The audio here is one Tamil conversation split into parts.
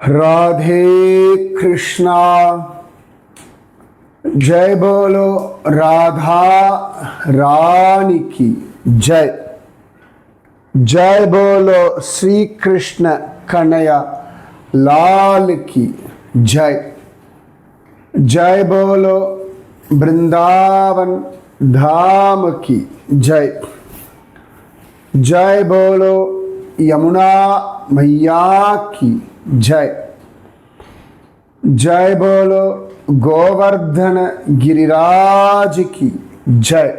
राधे कृष्णा। जय बोलो राधा रानी की जय। जय बोलो श्री कृष्ण कन्हैया लाल की जय। जय बोलो वृंदावन धाम की जय। जय बोलो यमुना मैया की जय। जय बोलो गोवर्धन गिरिराज की जय।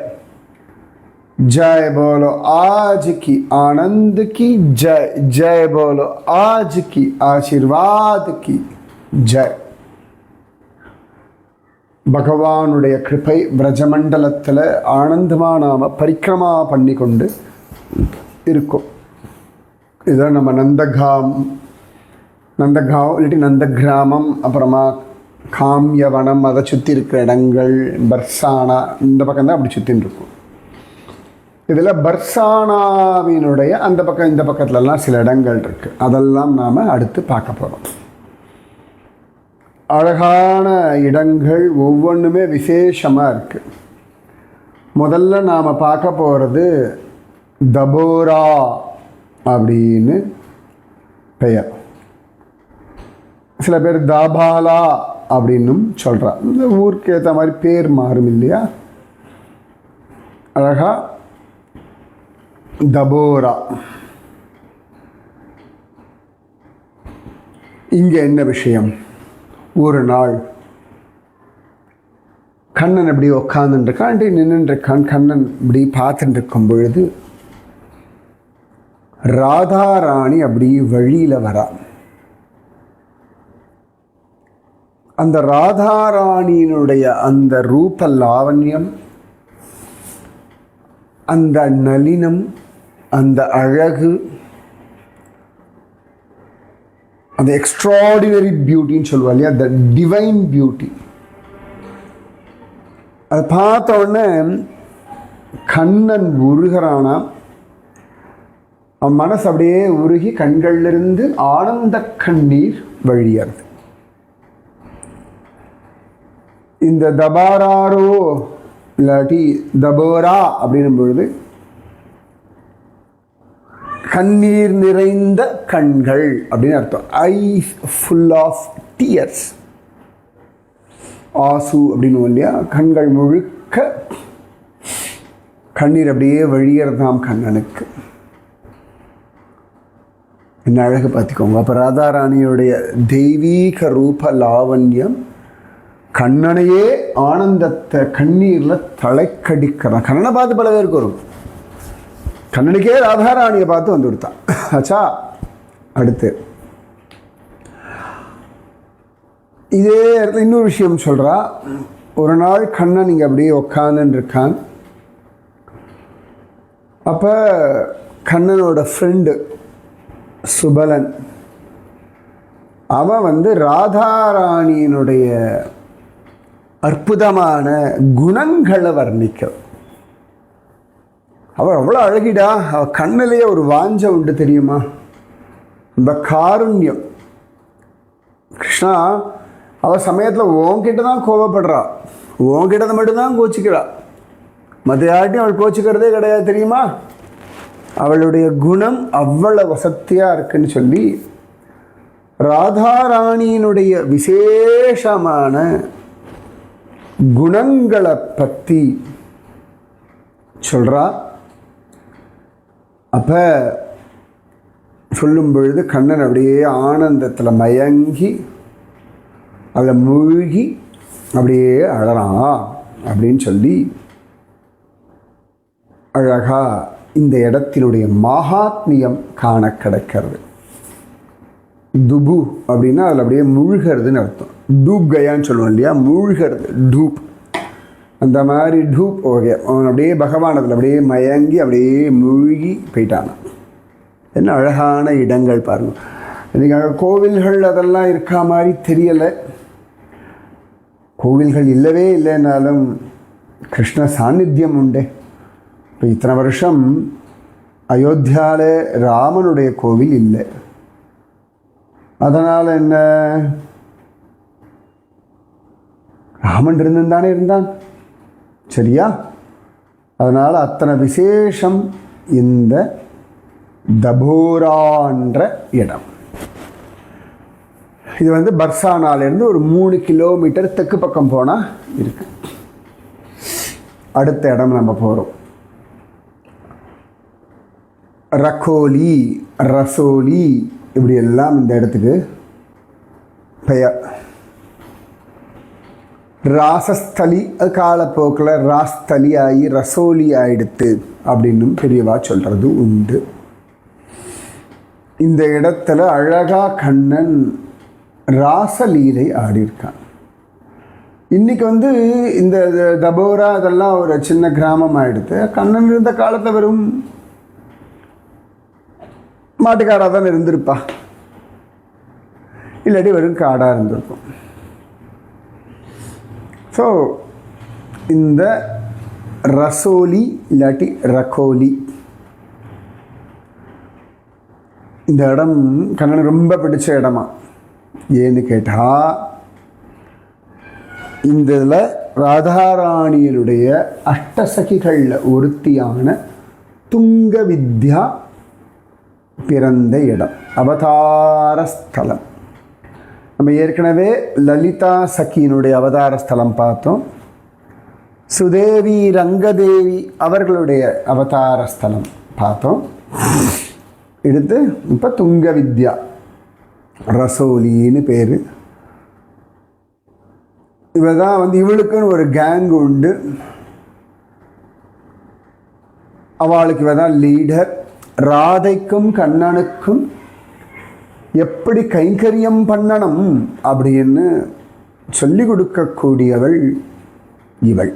जय बोलो आज की आनंद की जय। जय बोलो आज की आशीर्वाद की जय। பகவானுடைய கிருபை பிரஜமண்டலத்தில் ஆனந்தமாக நாம் பரிக்கிரமா பண்ணி கொண்டு இருக்கோம். இதை நம்ம நந்தகாவ் இல்லாட்டி நந்தகிராமம், அப்புறமா காமியவனம், அதை சுற்றி இருக்கிற இடங்கள், பர்சானா, இந்த பக்கம் தான் அப்படி சுற்றின்னு இருக்கும். இதில் பர்சானாவினுடைய அந்த பக்கம் இந்த பக்கத்துலலாம் சில இடங்கள் இருக்குது. அதெல்லாம் நாம் அடுத்து பார்க்க போகிறோம். அழகான இடங்கள் ஒவ்வொன்றுமே விசேஷமாக இருக்குது. முதல்ல நாம் பார்க்க போகிறது தபோரா அப்படின்னு பெயர். சில பேர் தாபாலா அப்படின்னும் சொல்கிறா. இந்த ஊருக்கு ஏற்ற மாதிரி பேர் மாறும் இல்லையா? அழகா தபோரா. இங்கே என்ன விஷயம்? ஒரு நாள் கண்ணன் இப்படி உட்காந்துருக்கான், நின்றுருக்கான். கண்ணன் இப்படி பார்த்துட்டு இருக்கும் பொழுது ராதாராணி அப்படி வழியில் வரா. அந்த ராதாராணியினுடைய அந்த ரூப லாவண்யம், அந்த நளினம், அந்த அழகு, அந்த எக்ஸ்ட்ராடினரி பியூட்டின்னு சொல்லுவா இல்லையா, த டிவைன் பியூட்டி. அதை பார்த்த உடனே கண்ணன் உருகிறானா. அவன் மனசு அப்படியே உருகி கண்களிலிருந்து ஆனந்த கண்ணீர் வழியாது. இந்த தபாராரோ இல்லாட்டி தபோரா அப்படின்னும் பொழுது கண்ணீர் நிறைந்த கண்கள் அப்படின்னு அர்த்தம். Eyes full of tears. ஆசு அப்படின்னு இல்லையா, கண்கள் முழுக்க கண்ணீர் அப்படியே வழியறதாம் கண்ணனுக்கு. என்ன அழகு பார்த்துக்கோங்க. அப்போ ராதாராணியுடைய தெய்வீக ரூப லாவண்யம் கண்ணனையே ஆனந்தத்தை கண்ணீரில் தலைக்கடிக்கிறான். கண்ணனை பார்த்து பல பேருக்கு வரும். கண்ணனுக்கே ராதாராணியை பார்த்து வந்து கொடுத்தான். ஆச்சா. அடுத்து இதே இடத்துல இன்னொரு விஷயம் சொல்கிறா. ஒரு நாள் கண்ணன் இங்கே அப்படியே உட்காந்துன்னு இருக்கான். அப்போ கண்ணனோட ஃப்ரெண்டு சுபலன் அவன் வந்து ராதாராணியினுடைய அற்புதமான குணங்களை வர்ணிக்க. அவள் அவ்வளோ அழகிடா. அவள் கண்ணிலேயே ஒரு வாஞ்ச உண்டு தெரியுமா, இந்த காருண்யம். கிருஷ்ணா அவள் சமயத்தில் உன்கிட்ட தான் கோபப்படுறா, உன்கிட்ட மட்டும்தான் கோச்சிக்கிறா, மற்ற யார்ட்டையும் அவள் கோச்சிக்கிறதே கிடையாது தெரியுமா. அவளுடைய குணம் அவ்வளவு வசத்தியாக இருக்குன்னு சொல்லி ராதாராணியினுடைய விசேஷமான குணங்களை பற்றி சொல்கிறா. அப்போ சொல்லும் பொழுது கண்ணன் அப்படியே ஆனந்தத்தில் மயங்கி அதில் மூழ்கி அப்படியே அழறான் அப்படின்னு சொல்லி அழகா இந்த இடத்தினுடைய மகாத்மியம் காண கிடைக்கிறது. துபு அப்படின்னா அதில் அப்படியே மூழ்கிறதுன்னு அர்த்தம். டூப் கயான்னு சொல்லுவோம் இல்லையா, மூழ்கிறது, டூப். அந்த மாதிரி டூப் ஓகே. அவன் அப்படியே பகவான் அதில் அப்படியே மயங்கி அப்படியே மூழ்கி போயிட்டானான். என்ன அழகான இடங்கள் பாருங்கள். இன்றைக்கி அங்கே கோவில்கள் அதெல்லாம் இருக்கா மாதிரி தெரியலை. கோவில்கள் இல்லவே இல்லைன்னாலும் கிருஷ்ண சாநித்தியம் உண்டு. இப்போ இத்தனை வருஷம் அயோத்தியாவில் ராமனுடைய கோவில் இல்லை. அதனால் என்ன, ராமன் தானே இருந்தான், சரியா? அதனால் அத்தனை விசேஷம் இந்த தபோரான்ற இடம். இது வந்து பர்சானாலேருந்து ஒரு 3 கிலோமீட்டர் தெற்கு பக்கம் போனால் இருக்கு. அடுத்த இடம் நம்ம போகிறோம். ரகோலி, ரசோலி, இப்படி எல்லாம் இந்த இடத்துக்கு பெயர். ராசஸ்தலி காலப்போக்கில் ராஸ்தலி ஆகி ரசோலி ஆயிடுத்து அப்படின்னு பெரியவா சொல்கிறது உண்டு. இந்த இடத்துல அழகா கண்ணன் ராசலீலை ஆடியிருக்கான். இன்னைக்கு வந்து இந்த தபோரா அதெல்லாம் ஒரு சின்ன கிராமம் ஆயிடுத்து. கண்ணன் இருந்த காலத்தில் வெறும் மாட்டுக்காடாக தான் இருந்திருப்பா, இல்லாட்டி வெறும் காடாக இருந்திருக்கும். ஸோ இந்த ரசோலி இல்லாட்டி ரகோலி இந்த இடம் கண்ணனுக்கு ரொம்ப பிடிச்ச இடமா. ஏன்னு கேட்டால் இந்த இதில் ராதாராணியனுடைய அஷ்டசகிகளில் ஒருத்தியான துங்க வித்யா பிறந்த இடம், அவதார ஸ்தலம். நம்ம ஏற்கனவே லலிதா சகியினுடைய அவதார ஸ்தலம் பார்த்தோம். சுதேவி ரங்கதேவி அவர்களுடைய அவதார ஸ்தலம் பார்த்தோம். எடுத்து இப்போ துங்க வித்யா ரசோலின்னு பேர். இவ தான் வந்து இவளுக்குன்னு ஒரு கேங் உண்டு. அவளுக்கு இவ தான் லீடர். ராதைக்கும் கண்ணனுக்கும் எப்படி கைங்கரியம் பண்ணணும் அப்படின்னு சொல்லிக் கொடுக்கக்கூடியவள் இவள்.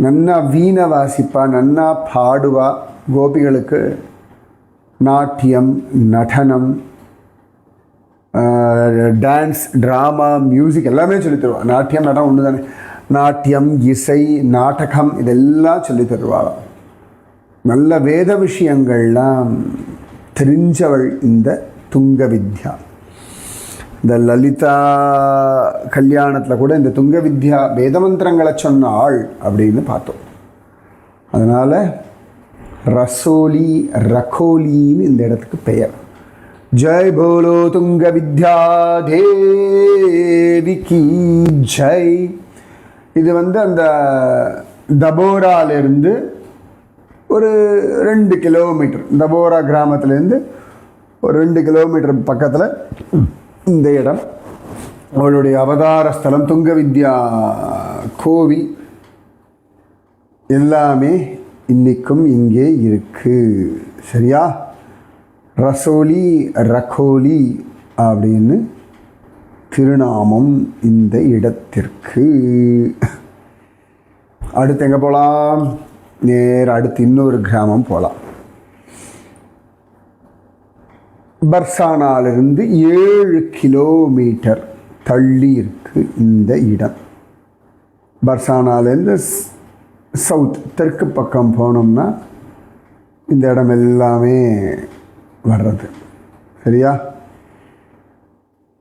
நன்னா வீணை வாசிப்பா, நன்னா பாடுவா. கோபிகளுக்கு நாட்டியம், நடனம், டான்ஸ், ட்ராமா, மியூசிக் எல்லாமே சொல்லி தருவாள். நாட்டியம் நடனம் ஒன்று தானே, நாட்டியம், இசை, நாடகம் இதெல்லாம் சொல்லி தருவாள். நல்ல வேத விஷயங்கள்லாம் தெரிஞ்சவள் இந்த துங்க வித்யா. இந்த லலிதா கல்யாணத்தில் கூட இந்த துங்க வித்யா வேதமந்திரங்களை சொன்னாள் அப்படின்னு பார்த்தோம். அதனால் ரசோலி ரகோலின்னு இந்த இடத்துக்கு பெயர். ஜெய் போலோ துங்க வித்யா தேவிக்கு ஜெய். இது வந்து அந்த தபோராலேருந்து ஒரு 2 கிலோமீட்டர், தபோரா கிராமத்துலேருந்து ஒரு 2 கிலோமீட்டர் பக்கத்தில் இந்த இடம். அவளுடைய அவதார ஸ்தலம், துங்க வித்யா கோவில் எல்லாமே இன்றைக்கும் இங்கே இருக்குது. சரியா? ரசோலி ரகோலி அப்படின்னு திருநாமம் இந்த இடத்திற்கு. அடுத்து எங்கே போகலாம்? அடுத்து இன்னொரு கிராமம் போகலாம். பர்சானாலிருந்து 7 கிலோமீட்டர் தள்ளி இருக்கு இந்த இடம். பர்சானாலேருந்து சவுத் தெற்கு பக்கம் போனோம்னா இந்த இடம் எல்லாமே வர்றது. சரியா?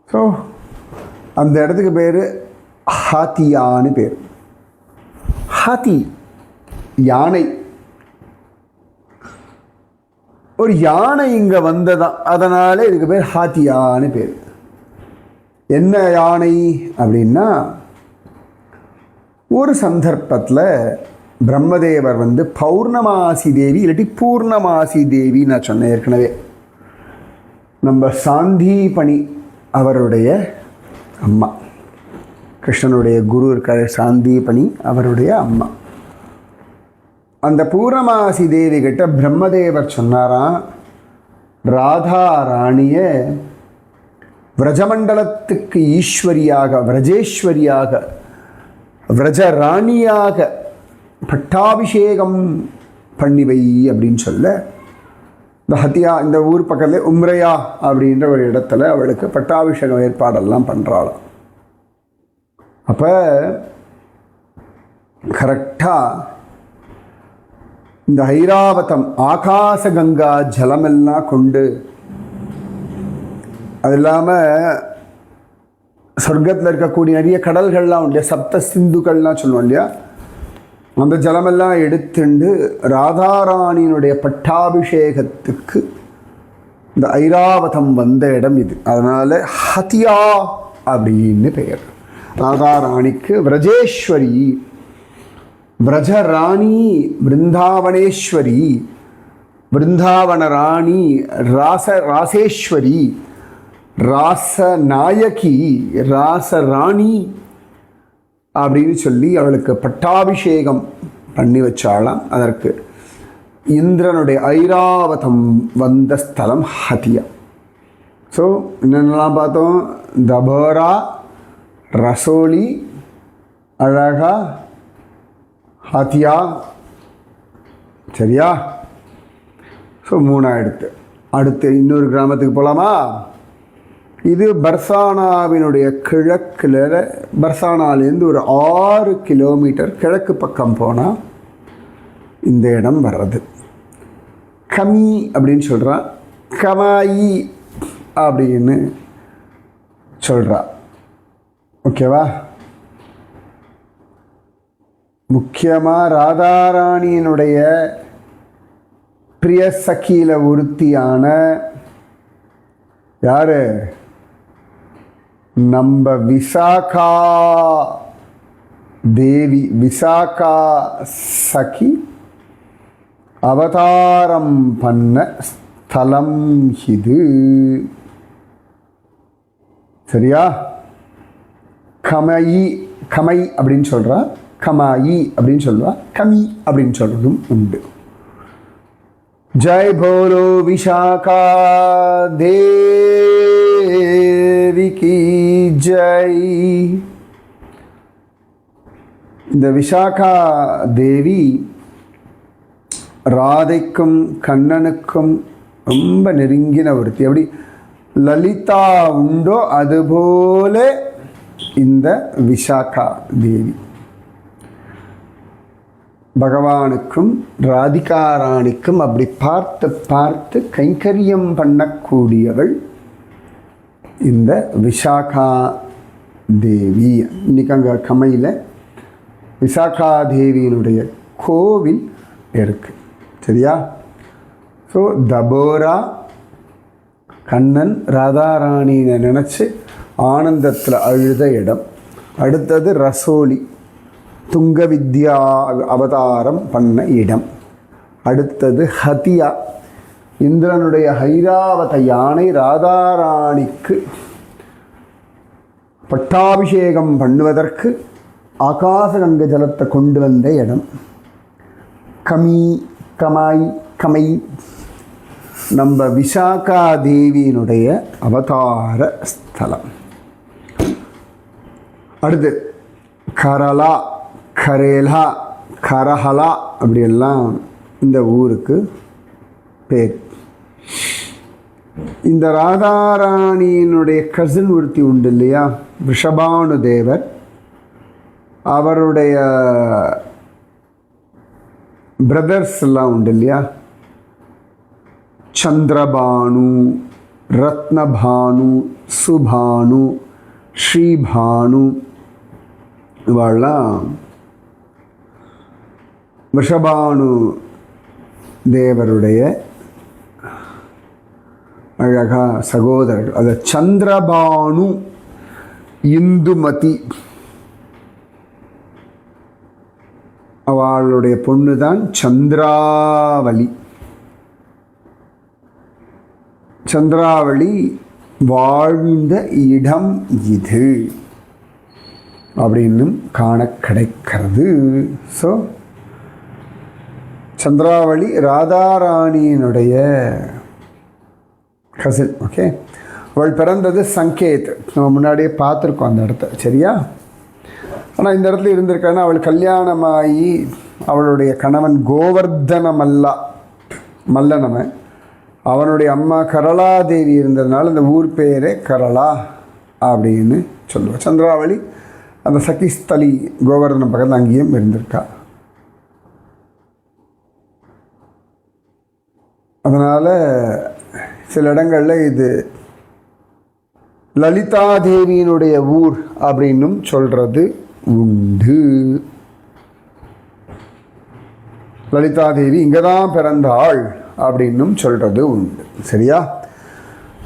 ஸோ அந்த இடத்துக்கு பேர் ஹாத்தியான்னு பேர். ஹாத்தி யானை. ஒரு யானை இங்கே வந்ததான், அதனால இதுக்கு பேர் ஹாத்தியான்னு பேர். என்ன யானை அப்படின்னா, ஒரு சந்தர்ப்பத்தில் பிரம்மதேவர் வந்து பௌர்ணமாசி தேவி இல்லாட்டி பூர்ணமாசி தேவி நான் சொன்னேன் ஏற்கனவே. நம்ம சாந்தீபனி அவருடைய அம்மா, கிருஷ்ணனுடைய குரு இருக்கார் சாந்தீபனி, அவருடைய அம்மா. அந்த பூர்ணமாசி தேவி கிட்ட பிரம்மதேவர் சொன்னாராம், ராதா ராணிய விரஜமண்டலத்துக்கு ஈஸ்வரியாக, விரஜேஸ்வரியாக, விரஜராணியாக பட்டாபிஷேகம் பண்ணி வை அப்படின்னு சொல்ல, இந்த ஹத்தியா இந்த ஊர் பக்கத்தில் உம்ரையா அப்படின்ற ஒரு இடத்துல அவளுக்கு பட்டாபிஷேகம் ஏற்பாடெல்லாம் பண்ணுறாளாம். அப்போ கரெக்டாக இந்த ஐராவதம் ஆகாச கங்கா ஜலமெல்லாம் கொண்டு அது இல்லாமல் சொர்க்கத்தில் இருக்கக்கூடிய நிறைய கடல்கள்லாம் இல்லையா, சப்த சிந்துக்கள்லாம் சொல்லுவோம் இல்லையா, அந்த ஜலமெல்லாம் எடுத்துண்டு ராதாராணியினுடைய பட்டாபிஷேகத்துக்கு இந்த ஐராவதம் வந்த இடம் இது. அதனால் ஹதியா அப்படின்னு பெயர். ராதாராணிக்கு விரஜேஸ்வரி, விரஜராணி, பிருந்தாவனேஸ்வரி, பிருந்தாவன ராணி, ராசேஸ்வரி, ராசநாயகி, ராசராணி அப்படின்னு சொல்லி அவளுக்கு பட்டாபிஷேகம் பண்ணி வச்சாலாம். அதற்கு இந்திரனுடைய ஐராவதம் வந்த ஸ்தலம் ஹதியா. ஸோ என்னென்னலாம் பார்த்தோம்? தபோரா, ரசோலி, அழகா, ஹதியா. சரியா? ஸோ 3 அடுத்து இன்னொரு கிராமத்துக்கு போகலாமா? இது பர்சானாவினுடைய கிழக்கில், பர்சானாலேருந்து ஒரு 6 கிலோமீட்டர் கிழக்கு பக்கம் போனால் இந்த இடம் வர்றது. கமி அப்படின்னு சொல்கிறான், கமாயி அப்படின்னு சொல்கிறா. ஓகேவா? முக்கியமாக ராதாராணியினுடைய பிரிய சகில ஒருத்தியான யார்? நம்ம விசாகா தேவி. விசாகா சகி அவதாரம் பண்ண ஸ்தலம் இது. சரியா? கமயி, கமை அப்படின்னு சொல்கிறா, கமாயி அப்படின்னு சொல்லுவா, கமி அப்படின்னு சொல்கிறதும் உண்டு. ஜெய் போலோ விசாகா தேவி கி ஜெய். இந்த விசாகா தேவி ராதைக்கும் கண்ணனுக்கும் ரொம்ப நெருங்கின ஒருத்தி. எப்படி லலிதா உண்டோ அதுபோல இந்த விசாகா தேவி பகவானுக்கும் ராதிகாராணிக்கும் அப்படி பார்த்து பார்த்து கைங்கரியம் பண்ணக்கூடியவள் இந்த விசாகா தேவி. இன்னைக்கு அங்கே கமையில் விசாகா தேவியினுடைய கோவில் இருக்குது. சரியா? ஸோ தபோரா கண்ணன் ராதாராணியை நினச்சி ஆனந்தத்தில் அழுத இடம். அடுத்தது ரசோலி, துங்க வித்யா அவதாரம் பண்ண இடம். அடுத்தது ஹதியா, இந்திரனுடைய ஐராவத யானை ராதாராணிக்கு பட்டாபிஷேகம் பண்ணுவதற்கு ஆகாசகங்க ஜலத்தை கொண்டு வந்த இடம். கமி, கமாய், கமை நம்ம விசாகா தேவியினுடைய அவதார ஸ்தலம். அடுத்து கரலா, கரேலா, கரஹலா அப்படியெல்லாம் இந்த ஊருக்கு பேர். இந்த ராதாராணியினுடைய கசின் ஒருத்தி உண்டு இல்லையா, ரிஷபானு தேவர். அவருடைய பிரதர்ஸ் எல்லாம் உண்டு இல்லையா, சந்திரபானு, ரத்னபானு, சுபானு, ஸ்ரீபானு. இவெல்லாம் ரிஷபானு தேவருடைய அழகா சகோதரர்கள். அது சந்திரபானு, இந்துமதி அவளுடைய பொண்ணு தான் சந்திராவளி. சந்திராவளி வாழ்ந்த இடம் இது அப்படின்னும் காண கிடைக்கிறது. ஸோ சந்திராவளி ராதாராணியினுடைய கசின். ஓகே, அவள் பிறந்தது சங்கேத். நம்ம முன்னாடியே பார்த்துருக்கோம் அந்த இடத்த. சரியா? ஆனால் இந்த இடத்துல இருந்திருக்கான்னா அவள் கல்யாணமாகி அவளுடைய கணவன் கோவர்தன மல்லனவன், அவனுடைய அம்மா கரளாதேவி இருந்ததுனால இந்த ஊர் பேரே கரளா அப்படின்னு சொல்லுவாள். சந்திராவளி அந்த சகிஸ்தலி கோவர்தன பக்கத்தில் அங்கேயும் இருந்திருக்கா. அதனால் சில இடங்களில் இது லலிதா தேவியினுடைய ஊர் அப்படின்னும் சொல்கிறது உண்டு. லலிதா தேவி இங்கே தான் பிறந்தாள் அப்படின்னும் சொல்கிறது உண்டு. சரியா?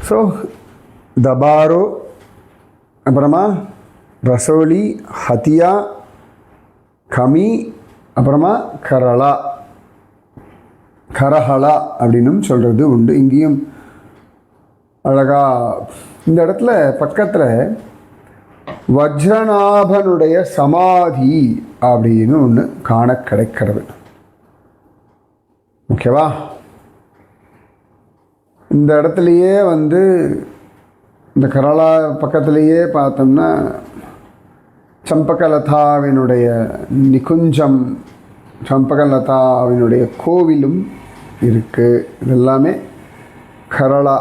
ஸோ தபாரோ, அப்புறமா ரசோலி, ஹத்தியா, கமி, அப்புறமா கரஹலா அப்படின்னும் சொல்கிறது உண்டு. இங்கேயும் அழகா இந்த இடத்துல பக்கத்தில் வஜ்ரநாபனுடைய சமாதி அப்படின்னு ஒன்று காண கிடைக்கிறது. ஓகேவா? இந்த இடத்துலையே இந்த கரளா பக்கத்துலேயே பார்த்தோம்னா சம்பகலதாவினுடைய நிகுஞ்சம், சம்பகலதாவினுடைய கோவிலும் இருக்குது. இதெல்லாமே கரளா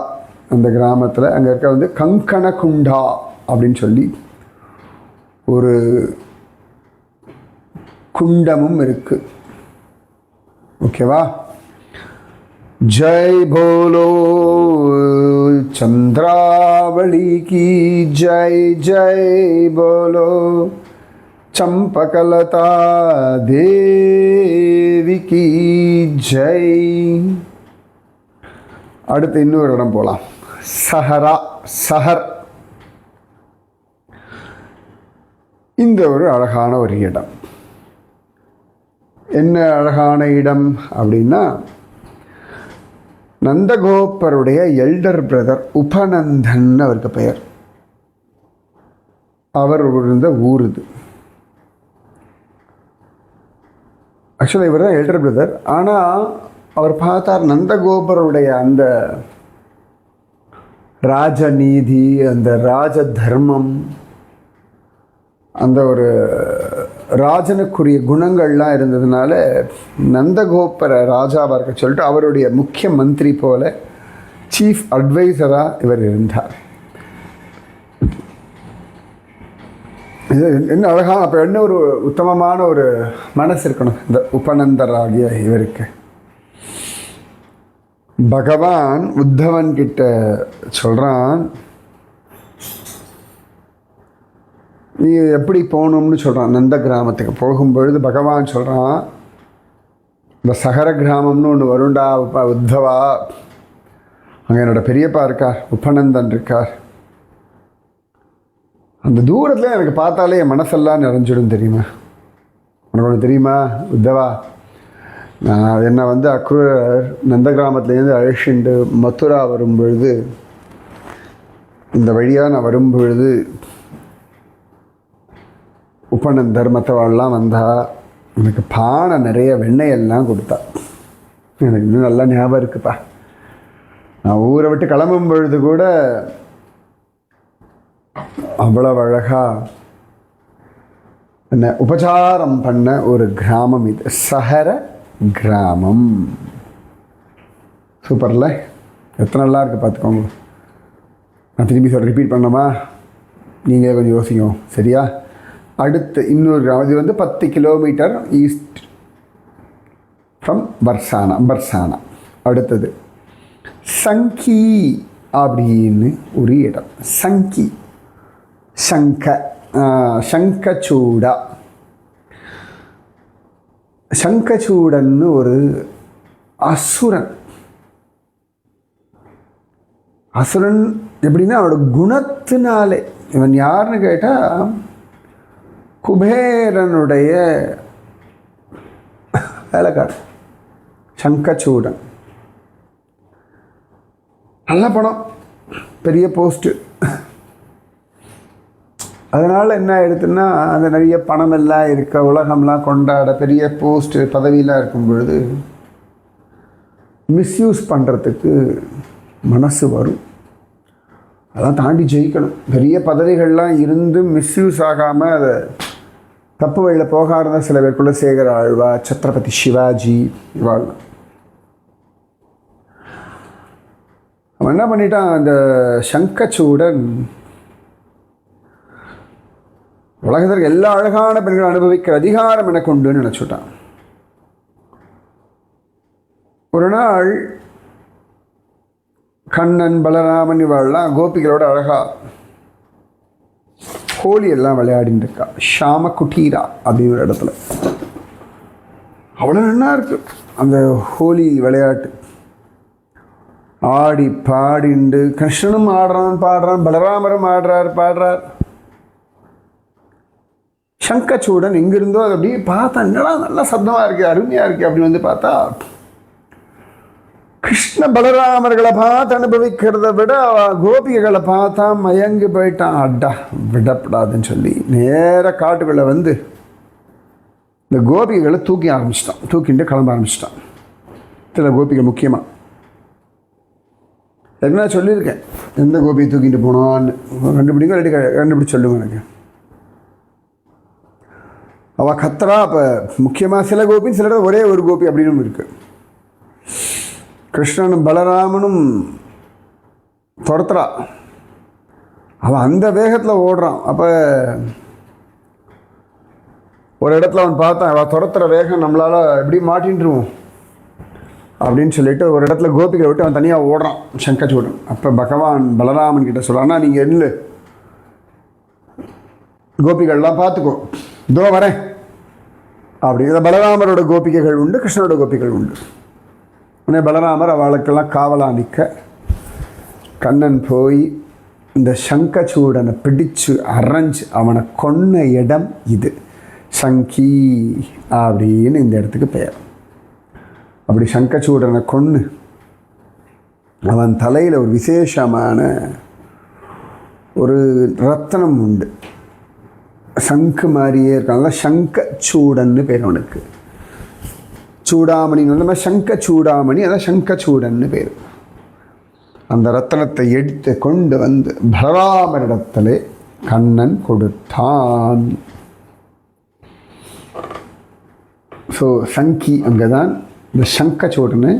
அந்த கிராமத்தில். அங்கே இருக்க கங்கணகுண்டா அப்படின்னு சொல்லி ஒரு குண்டமும் இருக்குது. ஓகேவா? ஜெய் போலோ சந்திராவளி கி ஜெய், ஜெய் போலோ சம்பகலதா தேவி கி ஜெய். அடுத்து இன்னொரு இடம் போகலாம். சஹர். இந்த ஒரு அழகான ஒரு இடம். என்ன அழகான இடம் அப்படின்னா, நந்தகோபருடைய எல்டர் பிரதர் உபநந்தன் அவருக்கு பெயர். அவர் இருந்த ஊர் இது. ஆக்சுவலாக இவர் தான் எல்டர் பிரதர். ஆனால் அவர் பார்த்தார் நந்தகோபருடைய அந்த ராஜநீதி, அந்த ராஜ தர்மம், அந்த ஒரு ராஜனுக்குரிய குணங்கள்லாம் இருந்ததுனால நந்தகோபரை ராஜாவாக இருக்க சொல்லிட்டு அவருடைய முக்கிய மந்திரி போல சீஃப் அட்வைசராக இவர் இருந்தார். இது என்ன அழகான, அப்போ என்ன ஒரு உத்தமமான ஒரு மனசு இருக்கணும் இந்த உபநந்தராகிய இவருக்கு. பகவான் உத்தவன் கிட்ட சொல்கிறான், நீ எப்படி போகணும்னு சொல்கிறான். நந்த கிராமத்துக்கு போகும்பொழுது பகவான் சொல்கிறான், இந்த சகர கிராமம்னு ஒன்று வருண்டா உத்தவா, அங்கே என்னோடய பெரியப்பா இருக்கார், உபநந்தன் இருக்கார். அந்த தூரத்தில் எனக்கு பார்த்தாலே என் மனசெல்லாம் நிறைஞ்சிடும் தெரியுமா. உனக்கு ஒன்று தெரியுமா உத்தவா, நான் என்னை அக்ரூரர் நந்த கிராமத்துலேருந்து அழைச்சிண்டு மதுரா வரும்பொழுது, இந்த வழியாக நான் வரும்பொழுது உபநந்தர் மற்றவாள்லாம் வந்தால் எனக்கு பானை நிறைய வெண்ணெயெல்லாம் கொடுத்தா. எனக்கு இன்னும் நல்லா ஞாபகம் இருக்குப்பா. நான் ஊரை விட்டு கிளம்பும் பொழுது கூட அவ்வளவு அழகாக என்ன உபச்சாரம் பண்ண ஒரு கிராமம் இது, சஹர கிராமம். சூப்பர்ல, எத்தனை நல்லா இருக்குது பார்த்துக்கோங்க. நான் திரும்பி ரிப்பீட் பண்ணோமா, நீங்களே கொஞ்சம் யோசிக்கும். சரியா? அடுத்து இன்னொரு கிராமம். இது 10 கிலோமீட்டர் ஈஸ்ட் ஃப்ரம் பர்சானா. அடுத்தது சங்கி அப்படின்னு ஒரு இடம். சங்கி, சங்கச்சூடா. சங்கச்சூடன்னு ஒரு அசுரன். அசுரன் எப்படின்னா அவனோட குணத்தினாலே. இவன் யாருன்னு கேட்டால் குபேரனுடைய வேலைக்காரன் சங்கச்சூடன். நல்ல பணம், பெரிய போஸ்ட்டு. அதனால் என்ன ஆயிடுதுன்னா, அந்த நிறைய பணம் எல்லாம் இருக்க, உலகம்லாம் கொண்டாட, பெரிய போஸ்ட்டு பதவியெலாம் இருக்கும் பொழுது மிஸ்யூஸ் பண்ணுறதுக்கு மனசு வரும். அதெல்லாம் தாண்டி ஜெயிக்கணும். பெரிய பதவிகள்லாம் இருந்து மிஸ்யூஸ் ஆகாமல் அதை தப்பு வழியில் போகாத சில பேர், குலசேகர ஆழ்வா, சத்ரபதி சிவாஜி, இவாள். அவன் என்ன பண்ணிட்டான், அந்த சங்கச்சூடன் உலகத்திற்கு எல்லா அழகான பெண்களை அனுபவிக்கிற அதிகாரம் எனக்கு உண்டுன்னு நினச்சுட்டான். ஒரு நாள் கண்ணன், பலராமன் இவாள்லாம் கோபிகளோட அழகா ஹோலி எல்லாம் விளையாடிட்டு இருக்கா. ஷாம குட்டீரா அப்படின்னு ஒரு இடத்துல. அவ்வளோ நல்லா இருக்கு அந்த ஹோலி விளையாட்டு. ஆடி பாடிண்டு கிருஷ்ணனும் ஆடுறான் பாடுறான், பலராமரும் பாடுறார். சங்கச்சூடன் எங்கிருந்தோ அது அப்படியே பார்த்தா என்னடா நல்லா சப்தமாக இருக்கு, அருமையாக இருக்கு அப்படின்னு வந்து பார்த்தா கிருஷ்ண பலராமர்களை பார்த்து அனுபவிக்கிறத விட கோபிகைகளை பார்த்தா மயங்கி போயிட்டான். அட்டா விடப்படாதுன்னு சொல்லி நேராக காட்டுக்குள்ளே வந்து இந்த கோபிகைகளை தூக்கிட்டு கிளம்ப ஆரம்பிச்சிட்டான். சில கோபிகள் முக்கியமாக என்ன சொல்லியிருக்கேன், எந்த கோபியை தூக்கிட்டு போனோன்னு கண்டுபிடிங்க, கண்டுபிடிச்சு சொல்லுங்க எனக்கு. அவள் கத்துறா. அப்போ முக்கியமாக சில கோபின்னு சில ஒரே ஒரு கோபி அப்படின்னு இருக்குது. கிருஷ்ணனும் பலராமனும் துரத்துறா. அவன் அந்த வேகத்தில் ஓடுறான். அப்போ ஒரு இடத்துல அவன் பார்த்தான், அவள் துரத்துற வேகம் நம்மளால் எப்படி மாட்டின்ட்டுருவோம் அப்படின்னு சொல்லிட்டு ஒரு இடத்துல கோபிகளை விட்டு அவன் தனியாக ஓடுறான் சங்கச்சூடன். அப்போ பகவான் பலராமன் கிட்ட சொல்கிறான்னா, நீங்கள் இல்லை கோபிகள்லாம் பார்த்துக்கோ, இதோ வரேன் அப்படிங்கிற. பலராமரோட கோபிகைகள் உண்டு, கிருஷ்ணனோட கோபிகள் உண்டு. உடனே பலராமர் அவளுக்கெல்லாம் காவலாக நிற்க கண்ணன் போய் இந்த சங்கச்சூடனை பிடிச்சு அரைஞ்சு அவனை கொன்ன இடம் இது. சங்கி அப்படின்னு இந்த இடத்துக்கு பெயர். அப்படி சங்கச்சூடனை கொன்று அவன் தலையில் ஒரு விசேஷமான ஒரு ரத்தனம் உண்டு, சங்கு மாதிரியே இருக்காங்க. சங்கச்சூடன்னு பேர் அவனுக்கு. சூடாமணின்னு வந்து சங்கச்சூடாமணி, அதான் சங்கச்சூடன்னு பேர். அந்த ரத்தனத்தை எடுத்து கொண்டு வந்து பலராமரிடத்திலே கண்ணன் கொடுத்தான். ஸோ சங்கி அங்கே தான் இந்த சங்கச்சூடனை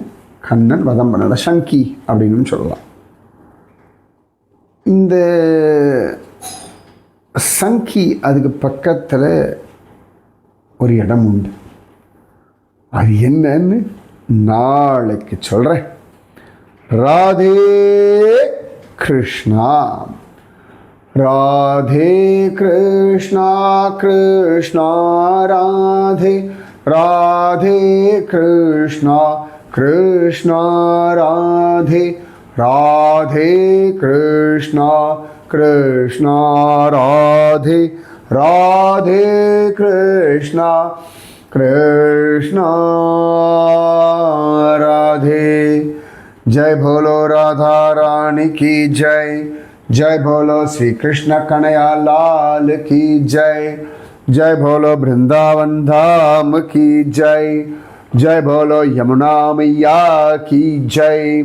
கண்ணன் வதம் பண்ண சங்கி அப்படின்னு சொல்லலாம். இந்த சங்கி அதுக்கு பக்கத்தில் ஒரு இடம் உண்டு. அது என்னன்னு நாளைக்கு சொல்கிறேன். ராதே கிருஷ்ணா, ராதே கிருஷ்ணா, கிருஷ்ணா ராதே, ராதே கிருஷ்ணா, கிருஷ்ணா ராதே, ராதே கிருஷ்ணா, கிருஷ்ணா ராதே, ராதே கிருஷ்ணா, कृष्णा राधे। जय बोलो राधा रानी की जय, जय बोलो श्री कृष्ण कन्हैया लाल की जय, जय बोलो वृंदावन धाम की जय, जय बोलो यमुना मैया की जय,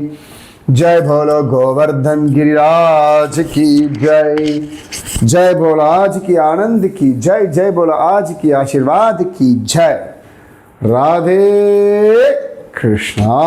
जय बोलो गोवर्धन गिरिराज की जय, जय बोलो आज की आनंद की जय, जय बोलो आज की आशीर्वाद की जय। राधे कृष्णा।